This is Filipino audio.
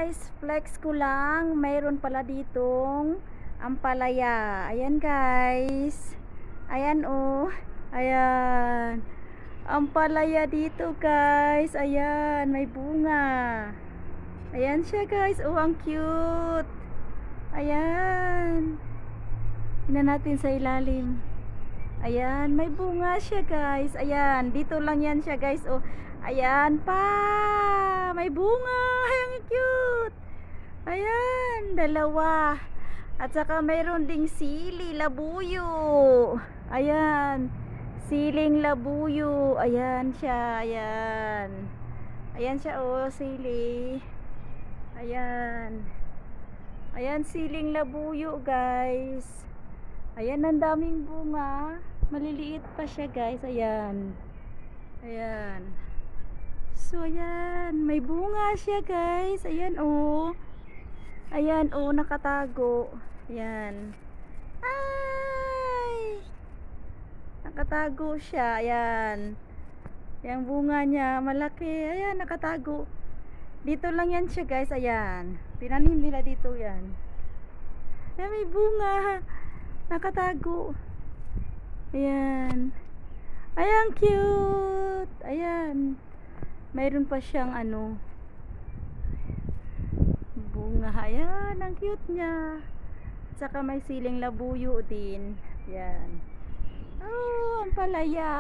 guys, flex ko lang. Mayroon pala ditong ampalaya. Ayan guys. Ayan oh. Ayan. Ampalaya dito guys. Ayan, may bunga. Ayan siya guys. Oh, ang cute. Ayan. Tingnan natin sa ilalim. Ayan, may bunga siya guys. Ayan, dito lang yan siya guys. Oh, ayan pa. May bunga. Ay, ang cute. Ayan, dalawa. At saka mayroon ding sili, labuyo. Ayan, siling labuyo. Ayan siya, ayan. Ayan siya oh, sili. Ayan. Ayan, siling labuyo guys. Ayan, ang daming bunga. Maliliit pa siya guys. Ayan. Ayan. So ayan, may bunga siya guys. Ayan oh. Ayan oh, nakatago. Ayan. Ay! Nakatago siya. Ayan. Yung bunga niya malaki. Ayan, nakatago. Dito lang yan siya guys. Ayan. Tinanim nila dito yan. Ayan, may bunga. Nakatago. Ayan. Ayan, cute. Ayan. Mayroon pa siyang ano, bunga. Ayan, ang cute niya. Saka may siling labuyo din. Ayan. Oh, ang palaya.